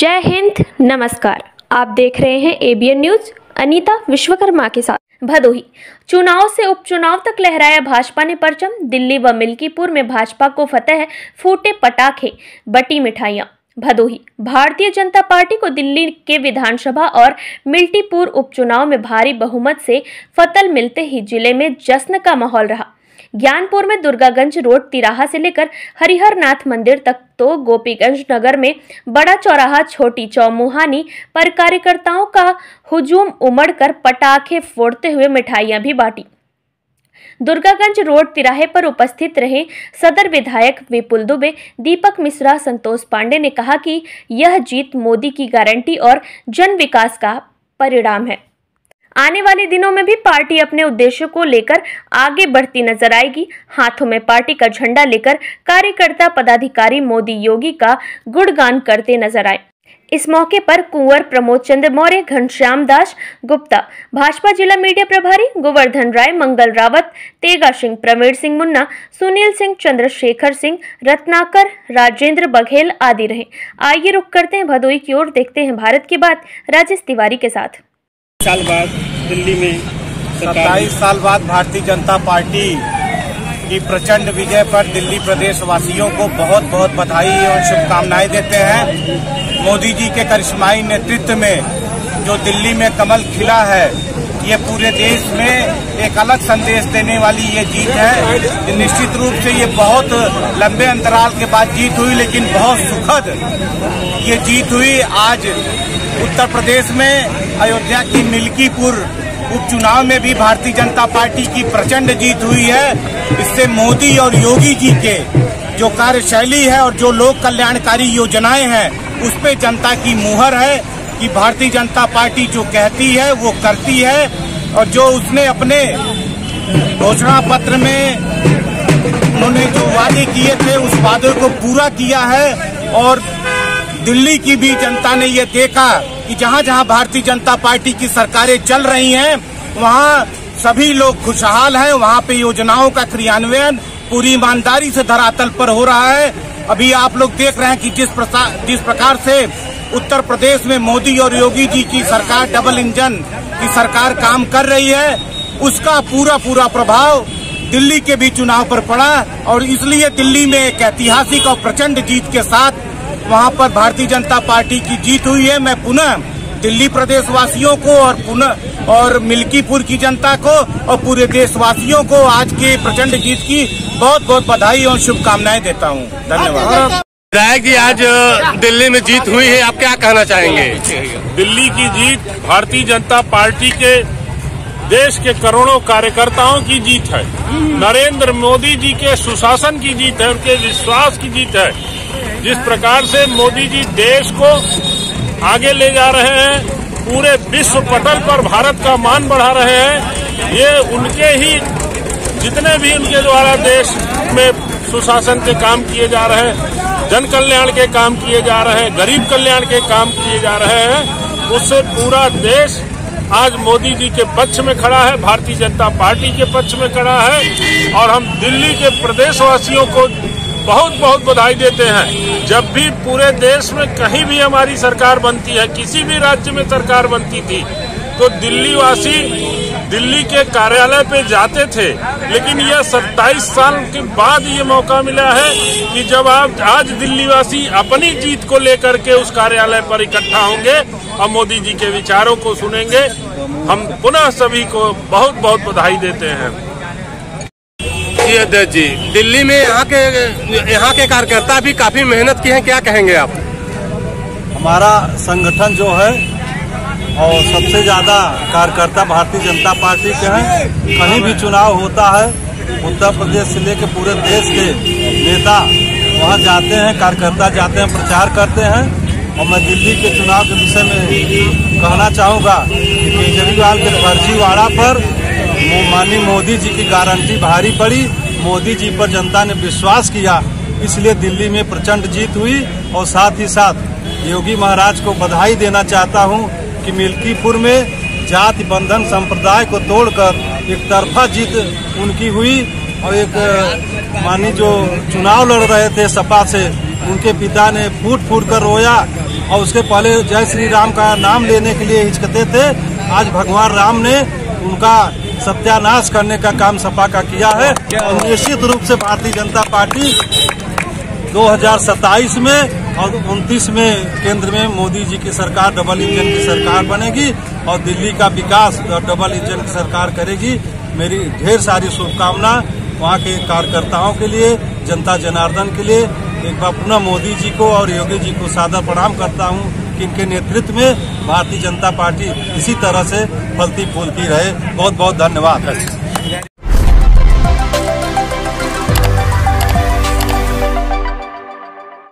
जय हिंद, नमस्कार। आप देख रहे हैं एबीएन न्यूज। अनीता विश्वकर्मा के साथ। भदोही चुनाव से उपचुनाव तक लहराया भाजपा ने परचम। दिल्ली व मिल्कीपुर में भाजपा को फतेह, फूटे पटाखे, बटी मिठाइयां। भदोही भारतीय जनता पार्टी को दिल्ली के विधानसभा और मिल्कीपुर उपचुनाव में भारी बहुमत से फतह मिलते ही जिले में जश्न का माहौल रहा। ज्ञानपुर में दुर्गागंज रोड तिराहा से लेकर हरिहरनाथ मंदिर तक तो गोपीगंज नगर में बड़ा चौराहा, छोटी चौमुहानी पर कार्यकर्ताओं का हुजूम उमड़कर पटाखे फोड़ते हुए मिठाइयां भी बांटी। दुर्गागंज रोड तिराहे पर उपस्थित रहे सदर विधायक विपुल दुबे, दीपक मिश्रा, संतोष पांडे ने कहा कि यह जीत मोदी की गारंटी और जन विकास का परिणाम है। आने वाले दिनों में भी पार्टी अपने उद्देश्यों को लेकर आगे बढ़ती नजर आएगी। हाथों में पार्टी का झंडा लेकर कार्यकर्ता पदाधिकारी मोदी योगी का गुणगान करते नजर आए। इस मौके पर कुंवर प्रमोद चंद्र मौर्य, घनश्याम दास गुप्ता, भाजपा जिला मीडिया प्रभारी गोवर्धन राय, मंगल रावत, तेगा सिंह, प्रवीण सिंह मुन्ना, सुनील सिंह, चंद्रशेखर सिंह, रत्नाकर, राजेंद्र बघेल आदि रहे। आइए रुक करते हैं भदोही की ओर, देखते हैं भारत की बात राजेश तिवारी के साथ। साल बाद दिल्ली में 27 साल बाद भारतीय जनता पार्टी की प्रचंड विजय पर दिल्ली प्रदेश वासियों को बहुत बहुत बधाई और शुभकामनाएं देते हैं। मोदी जी के करिश्माई नेतृत्व में जो दिल्ली में कमल खिला है, ये पूरे देश में एक अलग संदेश देने वाली ये जीत है। निश्चित रूप से ये बहुत लंबे अंतराल के बाद जीत हुई, लेकिन बहुत सुखद ये जीत हुई। आज उत्तर प्रदेश में अयोध्या की मिल्कीपुर उपचुनाव में भी भारतीय जनता पार्टी की प्रचंड जीत हुई है। इससे मोदी और योगी जी के जो कार्यशैली है और जो लोक कल्याणकारी योजनाएं हैं, उस पे जनता की मुहर है कि भारतीय जनता पार्टी जो कहती है वो करती है, और जो उसने अपने घोषणा पत्र में उन्होंने जो वादे किए थे उस वादे को पूरा किया है। और दिल्ली की भी जनता ने ये देखा कि जहां जहां भारतीय जनता पार्टी की सरकारें चल रही हैं, वहां सभी लोग खुशहाल हैं। वहां पे योजनाओं का क्रियान्वयन पूरी ईमानदारी से धरातल पर हो रहा है। अभी आप लोग देख रहे हैं कि जिस प्रकार से उत्तर प्रदेश में मोदी और योगी जी की सरकार, डबल इंजन की सरकार काम कर रही है, उसका पूरा प्रभाव दिल्ली के भी चुनाव पर पड़ा। और इसलिए दिल्ली में एक ऐतिहासिक और प्रचंड जीत के साथ वहां पर भारतीय जनता पार्टी की जीत हुई है। मैं पुनः दिल्ली प्रदेश वासियों को और मिल्कीपुर की जनता को और पूरे देशवासियों को आज के प्रचंड जीत की बहुत बहुत बधाई और शुभकामनाएं देता हूं। धन्यवाद। विधायक जी, आज दिल्ली में जीत हुई है, आप क्या कहना चाहेंगे? दिल्ली की जीत भारतीय जनता पार्टी के देश के करोड़ों कार्यकर्ताओं की जीत है। नरेंद्र मोदी जी के सुशासन की जीत है, उनके विश्वास की जीत है। जिस प्रकार से मोदी जी देश को आगे ले जा रहे हैं, पूरे विश्व पटल पर भारत का मान बढ़ा रहे हैं, ये उनके ही जितने भी उनके द्वारा देश में सुशासन के काम किए जा रहे हैं, जन कल्याण के काम किए जा रहे हैं, गरीब कल्याण के काम किए जा रहे हैं, उससे पूरा देश आज मोदी जी के पक्ष में खड़ा है, भारतीय जनता पार्टी के पक्ष में खड़ा है। और हम दिल्ली के प्रदेशवासियों को बहुत बहुत बधाई देते हैं। जब भी पूरे देश में कहीं भी हमारी सरकार बनती है, किसी भी राज्य में सरकार बनती थी, तो दिल्ली वासी दिल्ली के कार्यालय पे जाते थे। लेकिन यह 27 साल के बाद ये मौका मिला है कि जब आप आज दिल्ली वासी अपनी जीत को लेकर के उस कार्यालय पर इकट्ठा होंगे और मोदी जी के विचारों को सुनेंगे। हम पुनः सभी को बहुत बहुत बधाई देते हैं। जी अध्यक्ष जी, दिल्ली में यहाँ के कार्यकर्ता भी काफी मेहनत की हैं, क्या कहेंगे आप? हमारा संगठन जो है और सबसे ज्यादा कार्यकर्ता भारतीय जनता पार्टी के हैं। कहीं भी चुनाव होता है, उत्तर प्रदेश से लेकर पूरे देश के नेता वहां जाते हैं, कार्यकर्ता जाते हैं, प्रचार करते हैं। और मैं दिल्ली के चुनाव के विषय में कहना चाहूँगा कि केजरीवाल के फर्जीवाड़ा पर माननीय मोदी जी की गारंटी भारी पड़ी। मोदी जी पर जनता ने विश्वास किया, इसलिए दिल्ली में प्रचंड जीत हुई। और साथ ही साथ योगी महाराज को बधाई देना चाहता हूं कि मिल्कीपुर में जाति बंधन संप्रदाय को तोड़कर एक तरफा जीत उनकी हुई। और एक माननीय जो चुनाव लड़ रहे थे सपा से, उनके पिता ने फूट फूट कर रोया और उसके पहले जय श्री राम का नाम लेने के लिए हिचकते थे। आज भगवान राम ने उनका सत्यानाश करने का काम सपा का किया है और निश्चित रूप से भारतीय जनता पार्टी 2027 में और 29 में केंद्र में मोदी जी की सरकार डबल इंजन की सरकार बनेगी और दिल्ली का विकास डबल इंजन की सरकार करेगी। मेरी ढेर सारी शुभकामना वहाँ के कार्यकर्ताओं के लिए, जनता जनार्दन के लिए। एक बार पुनः मोदी जी को और योगी जी को सादर प्रणाम करता हूँ कि इनके नेतृत्व में भारतीय जनता पार्टी इसी तरह से फलती फूलती रहे। बहुत बहुत धन्यवाद।